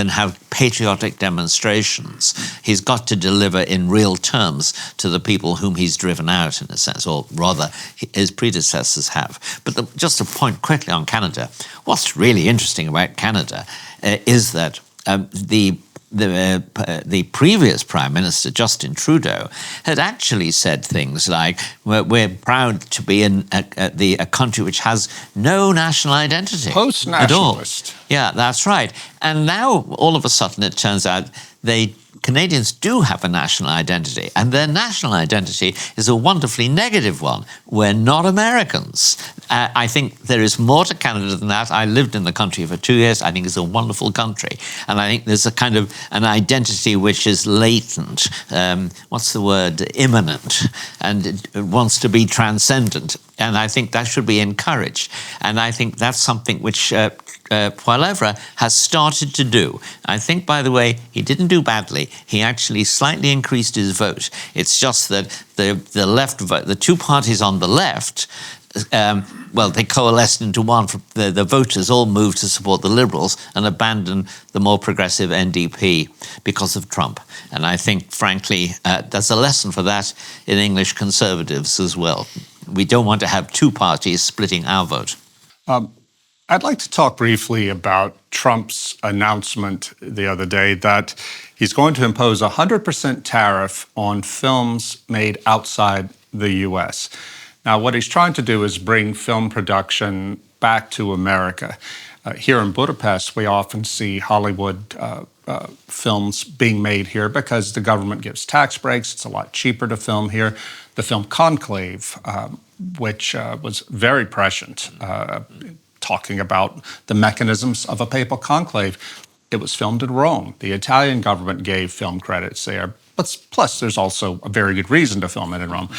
Speaker 4: have patriotic demonstrations. He's got to deliver in real terms to the people whom he's driven out, in a sense, or rather, his predecessors have. But just a point quickly on Canada. What's really interesting about Canada is that the previous Prime Minister, Justin Trudeau, had actually said things like, we're proud to be in a country which has no national identity
Speaker 1: Post-nationalist.
Speaker 4: at all. Yeah, that's right. And now, all of a sudden, it turns out Canadians do have a national identity, and their national identity is a wonderfully negative one. We're not Americans. I think there is more to Canada than that. I lived in the country for 2 years. I think it's a wonderful country. And I think there's a kind of an identity which is latent, immanent, and it wants to be transcendent. And I think that should be encouraged. And I think that's something which Poilievre has started to do. I think, by the way, he didn't do badly. He actually slightly increased his vote. It's just that the left vote, the two parties on the left, they coalesced into one. The voters all moved to support the Liberals and abandoned the more progressive NDP because of Trump. And I think, frankly, there's a lesson for that in English Conservatives as well. We don't want to have two parties splitting our vote.
Speaker 1: I'd like to talk briefly about Trump's announcement the other day that he's going to impose a 100% tariff on films made outside the U.S. Now, what he's trying to do is bring film production back to America. Here in Budapest, we often see Hollywood films being made here because the government gives tax breaks. It's a lot cheaper to film here. The film Conclave, which was very prescient, talking about the mechanisms of a papal conclave. It was filmed in Rome. The Italian government gave film credits there. But plus, there's also a very good reason to film it in Rome.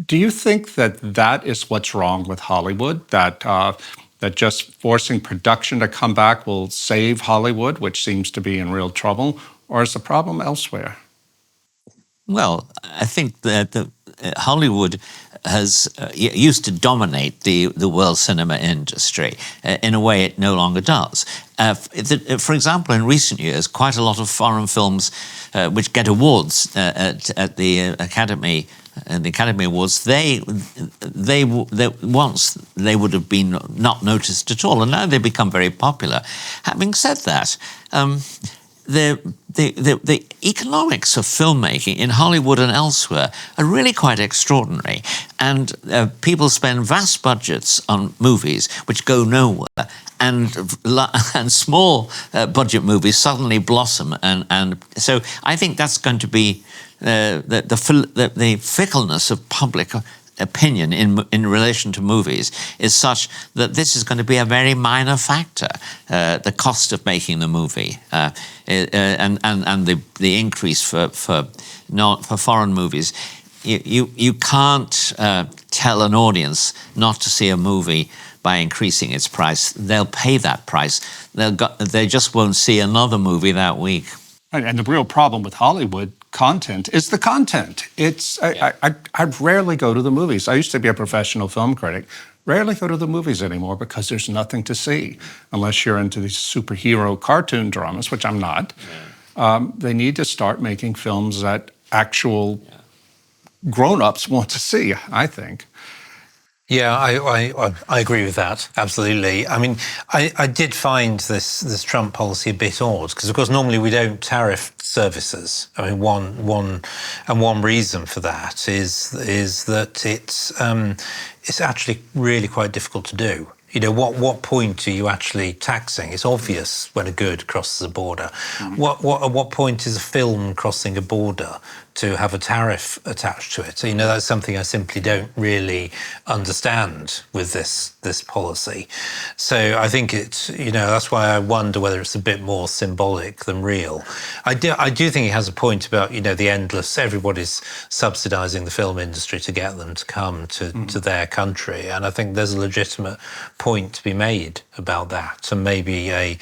Speaker 1: Do you think that is what's wrong with Hollywood, that just forcing production to come back will save Hollywood, which seems to be in real trouble, or is the problem elsewhere?
Speaker 4: Well, I think that Hollywood has used to dominate the world cinema industry. In a way, it no longer does. For example, in recent years, quite a lot of foreign films which get awards at the Academy and the Academy Awards, once they would have been not noticed at all, and now they become very popular. Having said that, the economics of filmmaking in Hollywood and elsewhere are really quite extraordinary, and people spend vast budgets on movies which go nowhere, and small budget movies suddenly blossom, and so I think that's going to be the fickleness of public opinion in relation to movies is such that this is going to be a very minor factor. The cost of making the movie and the increase for foreign movies. You can't tell an audience not to see a movie by increasing its price. They'll pay that price. They just won't see another movie that week.
Speaker 1: And the real problem with Hollywood content is the content. I rarely go to the movies. I used to be a professional film critic. Rarely go to the movies anymore because there's nothing to see unless you're into these superhero cartoon dramas, which I'm not. They need to start making films that actual grown-ups want to see, I think.
Speaker 2: Yeah, I agree with that, absolutely. I mean, I did find this Trump policy a bit odd because, of course, normally we don't tariff services. I mean, one reason for that is that it's actually really quite difficult to do. You know, what point are you actually taxing? It's obvious when a good crosses a border. At what point is a film crossing a border to have a tariff attached to it? So, you know, that's something I simply don't really understand with this policy. So I think it's, you know, that's why I wonder whether it's a bit more symbolic than real. I do think he has a point about, you know, the endless, everybody's subsidising the film industry to get them to come to their country. And I think there's a legitimate point to be made about that, and maybe a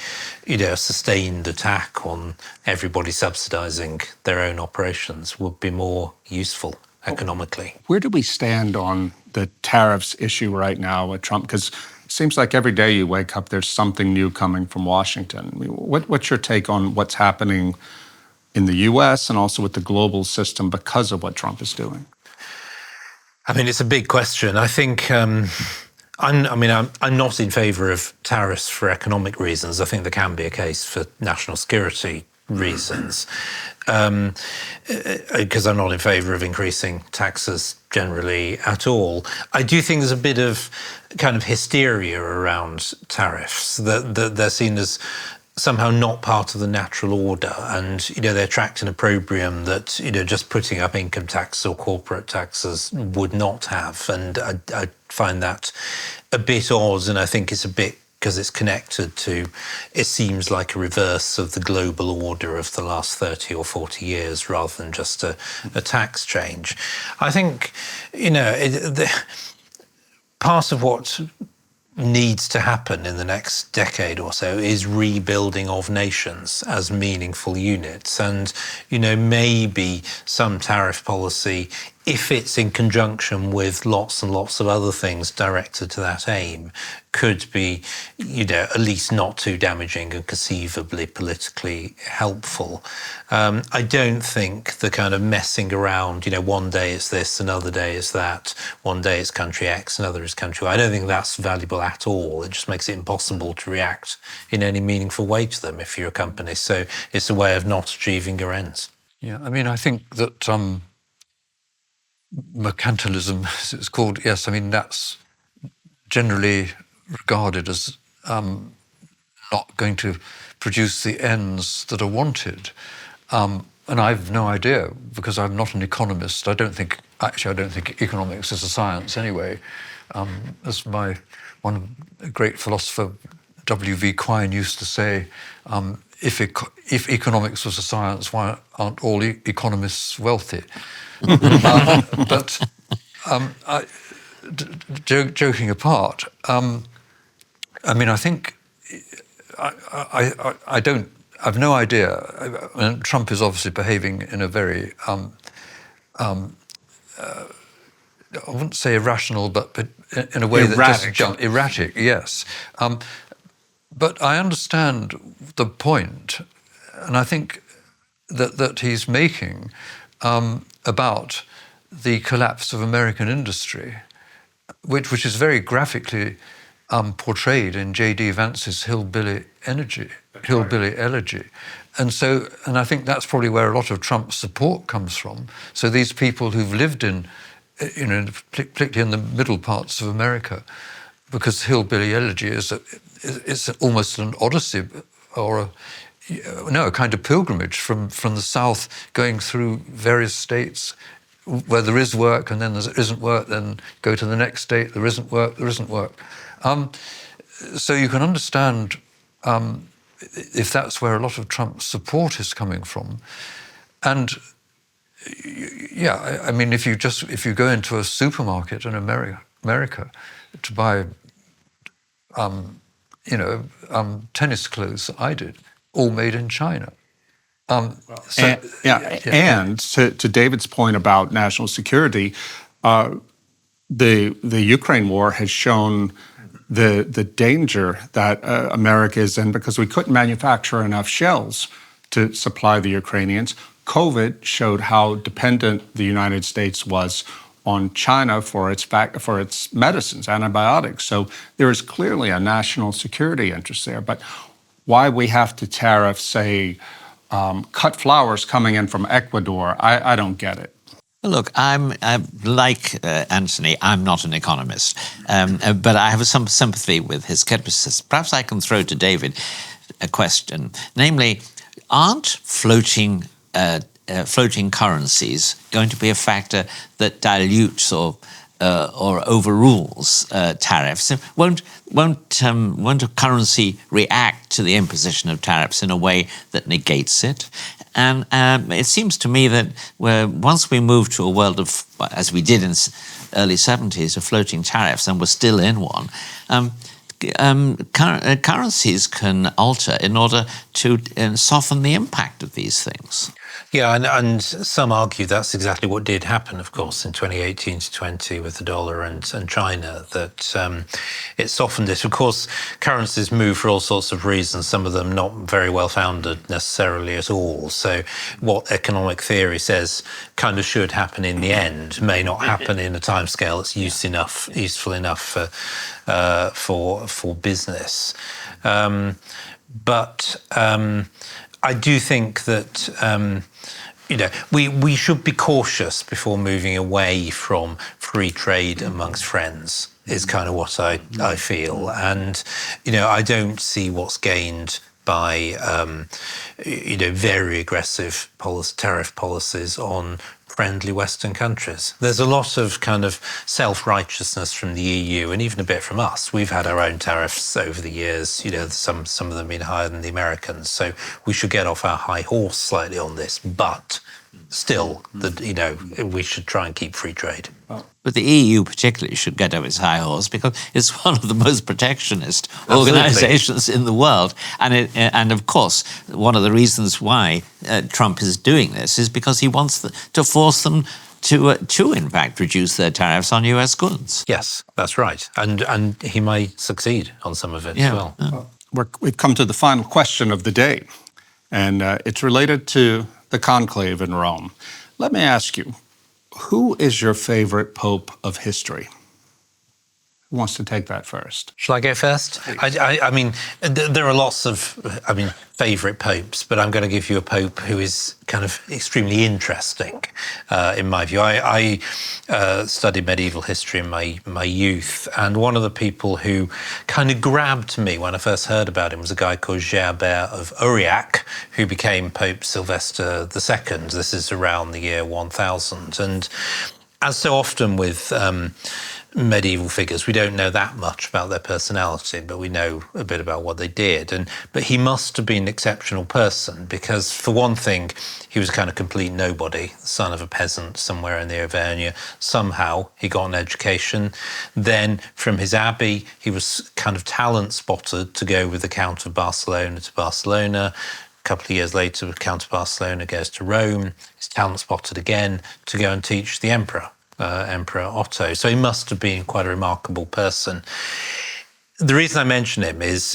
Speaker 2: sustained attack on everybody subsidising their own operations would be more useful economically.
Speaker 1: Where do we stand on the tariffs issue right now with Trump? Because it seems like every day you wake up, there's something new coming from Washington. I mean, what's your take on what's happening in the U.S. and also with the global system because of what Trump is doing?
Speaker 2: I mean, it's a big question. I think I'm not in favour of tariffs for economic reasons. I think there can be a case for national security reasons, because I'm not in favour of increasing taxes generally at all. I do think there's a bit of kind of hysteria around tariffs, that they're seen as somehow not part of the natural order, and they attract an opprobrium that just putting up income tax or corporate taxes would not have, and I find that a bit odd, and I think it's a bit because it's connected to, it seems like a reverse of the global order of the last 30 or 40 years rather than just a tax change. I think, part of what needs to happen in the next decade or so is rebuilding of nations as meaningful units. And, maybe some tariff policy, if it's in conjunction with lots and lots of other things directed to that aim, could be, at least not too damaging and conceivably politically helpful. I don't think the kind of messing around, one day it's this, another day it's that, one day it's country X, another is country Y. I don't think that's valuable at all. It just makes it impossible to react in any meaningful way to them if you're a company. So it's a way of not achieving your ends.
Speaker 3: Yeah, I think that mercantilism, as it's called, yes, that's generally regarded as not going to produce the ends that are wanted. And I've no idea, because I'm not an economist. I don't think economics is a science anyway. As one great philosopher, W.V. Quine, used to say, if economics was a science, why aren't all economists wealthy? Joking apart, I think I've no idea. Trump is obviously behaving in a very, I wouldn't say irrational, but in a way that doesn't jump. Erratic, yes. But I understand the point, and I think that he's making about the collapse of American industry, which is very graphically portrayed in J.D. Vance's Hillbilly Elegy. And I think that's probably where a lot of Trump's support comes from. So these people who've lived in, particularly in the middle parts of America, because Hillbilly Elegy is almost an odyssey or a kind of pilgrimage from the South, going through various states where there is work, and then there isn't work, then go to the next state, there isn't work. So you can understand if that's where a lot of Trump's support is coming from. And yeah, if you go into a supermarket in America to buy tennis clothes, I did, all made in China.
Speaker 1: And to David's point about national security, the Ukraine war has shown the danger that America is in, because we couldn't manufacture enough shells to supply the Ukrainians. COVID showed how dependent the United States was on China for its medicines, antibiotics. So there is clearly a national security interest there. But why we have to tariff, say, cut flowers coming in from Ecuador, I don't get it.
Speaker 4: Look, I'm like Anthony, I'm not an economist, but I have some sympathy with his skepticism. Perhaps I can throw to David a question, namely, aren't floating currencies going to be a factor that dilutes or overrules tariffs? Won't a currency react to the imposition of tariffs in a way that negates it? And it seems to me that once we move to a world of, as we did in early 70s, of floating tariffs, and we're still in one, currencies can alter in order to soften the impact of these things.
Speaker 2: Yeah, and some argue that's exactly what did happen, of course, in 2018 to 20 with the dollar and China, that it softened it. Of course, currencies move for all sorts of reasons, some of them not very well founded necessarily at all. So what economic theory says kind of should happen in the end may not happen in a timescale that's useful enough for business. But I do think that we should be cautious before moving away from free trade amongst friends, is kind of what I feel. And I don't see what's gained by very aggressive tariff policies on friendly Western countries. There's a lot of kind of self-righteousness from the EU and even a bit from us. We've had our own tariffs over the years, some of them being higher than the Americans, so we should get off our high horse slightly on this, but still, we should try and keep free trade.
Speaker 4: But the EU particularly should get off its high horse because it's one of the most protectionist organizations in the world. And of course, one of the reasons why Trump is doing this is because he wants to force them to in fact reduce their tariffs on US goods.
Speaker 2: Yes, that's right. And he may succeed on some of it as well.
Speaker 1: We've come to the final question of the day, and it's related to the Conclave in Rome. Let me ask you, who is your favorite pope of history? Who wants to take that first?
Speaker 2: Shall I go first? I mean, there are lots of, favourite popes, but I'm going to give you a pope who is kind of extremely interesting, in my view. I studied medieval history in my youth, and one of the people who kind of grabbed me when I first heard about him was a guy called Gerbert of Aurillac, who became Pope Sylvester II. This is around the year 1000. And as so often with medieval figures, we don't know that much about their personality, but we know a bit about what they did. But he must have been an exceptional person because, for one thing, he was a kind of complete nobody, the son of a peasant somewhere in the Auvergne. Somehow he got an education. Then from his abbey, he was kind of talent spotted to go with the Count of Barcelona to Barcelona. A couple of years later, the Count of Barcelona goes to Rome. He's talent spotted again to go and teach the emperor. Emperor Otto. So he must have been quite a remarkable person. The reason I mention him is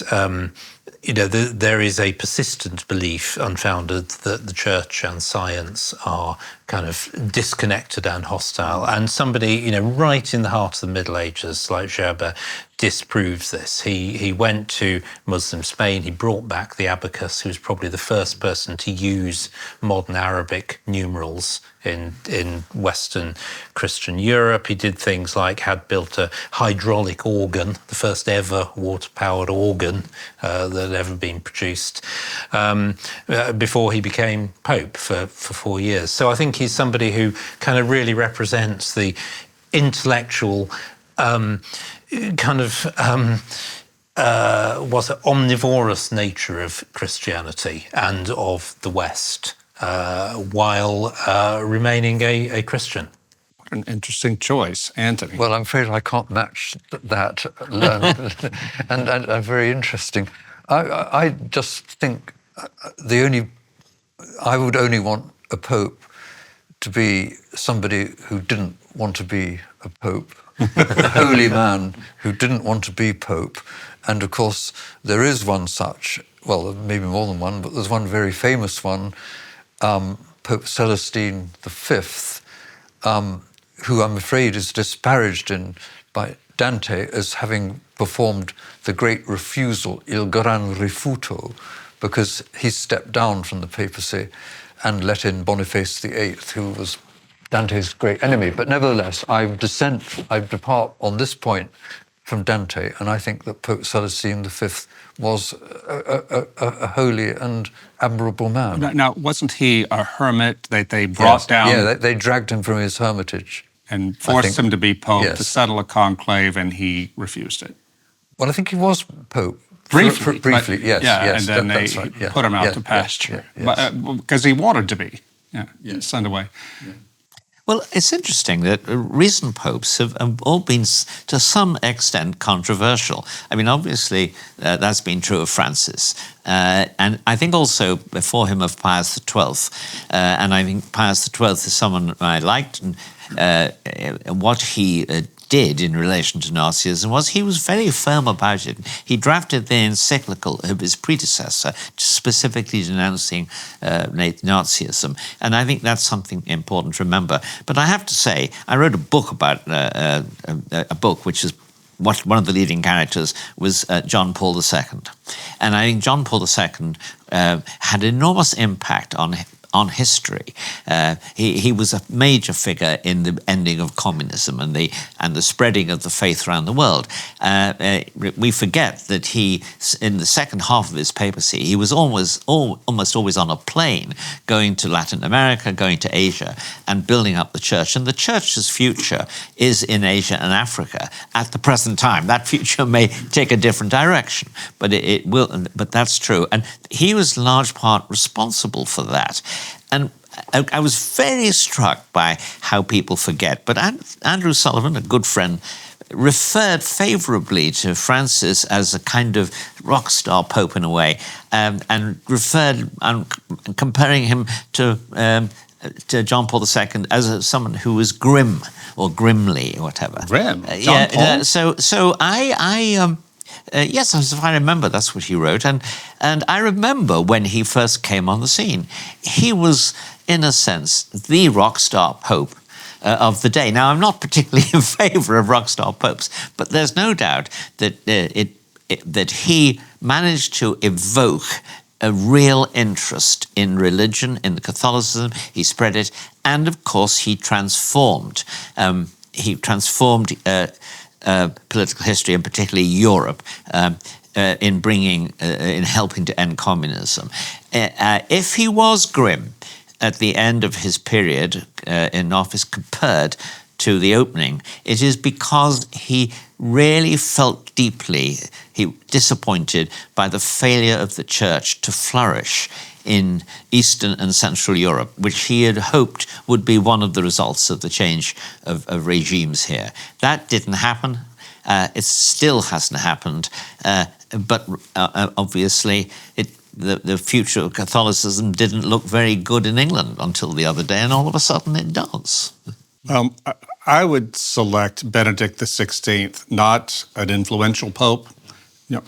Speaker 2: there is a persistent belief, unfounded, that the church and science are kind of disconnected and hostile. And somebody, right in the heart of the Middle Ages, like Gerbert, disproves this. He went to Muslim Spain. He brought back the abacus. He was probably the first person to use modern Arabic numerals in Western Christian Europe. He did things like had built a hydraulic organ, the first ever water-powered organ that had ever been produced, before he became Pope for 4 years. So I think he's somebody who kind of really represents the intellectual omnivorous nature of Christianity and of the West, while remaining a Christian.
Speaker 1: What an interesting choice, Anthony.
Speaker 3: Well, I'm afraid I can't match that, and very interesting. I just think I would only want a pope to be somebody who didn't want to be a pope, a holy man who didn't want to be pope. And of course, there is one such, well, maybe more than one, but there's one very famous one, Pope Celestine V, who I'm afraid is disparaged by Dante as having performed the great refusal, il gran rifiuto, because he stepped down from the papacy and let in Boniface VIII, who was Dante's great enemy. But nevertheless, I depart on this point from Dante, and I think that Pope Celestine V was a holy and admirable man.
Speaker 1: Now, wasn't he a hermit that they brought down?
Speaker 3: Yeah, they dragged him from his hermitage.
Speaker 1: And forced him to be Pope to settle a conclave, and he refused it.
Speaker 3: Well, I think he was Pope.
Speaker 1: Briefly,
Speaker 3: yes.
Speaker 1: And then they put him out to pasture. Because he wanted to be sent away. Yeah.
Speaker 4: Well, it's interesting that recent popes have all been, to some extent, controversial. I mean, obviously, that's been true of Francis. And I think also before him of Pius XII. And I think Pius XII is someone I liked. And what he did in relation to Nazism was he was very firm about it. He drafted the encyclical of his predecessor specifically denouncing Nazism, and I think that's something important to remember. But I have to say, I wrote a book about a book which is one of the leading characters was John Paul II, and I think John Paul II had enormous impact on history. He was a major figure in the ending of communism and the spreading of the faith around the world. We forget that he, in the second half of his papacy, he was almost always on a plane going to Latin America, going to Asia, and building up the church. And the church's future is in Asia and Africa at the present time. That future may take a different direction, but it will. But that's true. And he was in large part responsible for that. And I was very struck by how people forget. But Andrew Sullivan, a good friend, referred favorably to Francis as a kind of rock star pope in a way, and referred comparing him to John Paul II as someone who was grim or grimly or whatever.
Speaker 1: Grim? John Paul?
Speaker 4: So yes, as I remember, that's what he wrote. And I remember when he first came on the scene, he was, in a sense, the rock star pope of the day. Now, I'm not particularly in favour of rock star popes, but there's no doubt that that he managed to evoke a real interest in religion, in the Catholicism. He spread it, and of course, he transformed. Political history, and particularly Europe, in helping to end communism. If he was grim at the end of his period in office compared to the opening, it is because he really felt deeply disappointed by the failure of the church to flourish in Eastern and Central Europe, which he had hoped would be one of the results of the change of regimes here. That didn't happen. It still hasn't happened. But obviously, the future of Catholicism didn't look very good in England until the other day, and all of a sudden it does.
Speaker 1: I would select Benedict XVI, not an influential pope,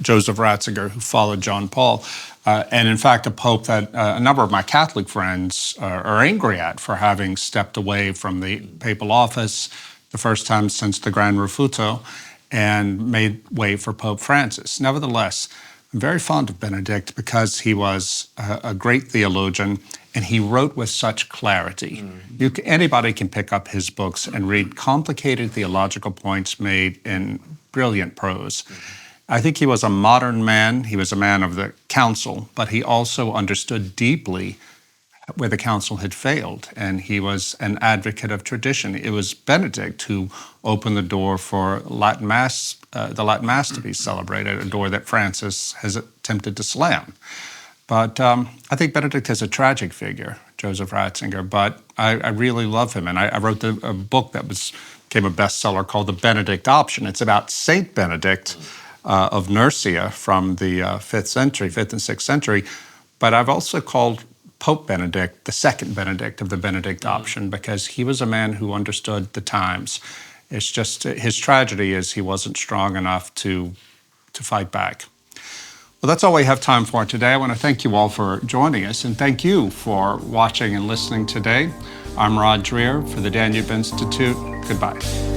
Speaker 1: Joseph Ratzinger, who followed John Paul, and in fact a pope that a number of my Catholic friends are angry at for having stepped away from the papal office the first time since the Gran Refuto and made way for Pope Francis. Nevertheless, I'm very fond of Benedict because he was a great theologian and he wrote with such clarity. Anybody can pick up his books and read complicated theological points made in brilliant prose. I think he was a modern man. He was a man of the council, but he also understood deeply where the council had failed, and he was an advocate of tradition. It was Benedict who opened the door for Latin Mass, the Latin Mass to be celebrated, a door that Francis has attempted to slam. But I think Benedict is a tragic figure, Joseph Ratzinger, but I really love him, and I wrote a book that became a bestseller called The Benedict Option. It's about Saint Benedict of Nursia from the 5th and 6th century, but I've also called Pope Benedict the second Benedict of the Benedict option because he was a man who understood the times. It's just his tragedy is he wasn't strong enough to fight back. Well, that's all we have time for today. I want to thank you all for joining us, and thank you for watching and listening today. I'm Rod Dreher for the Danube Institute. Goodbye.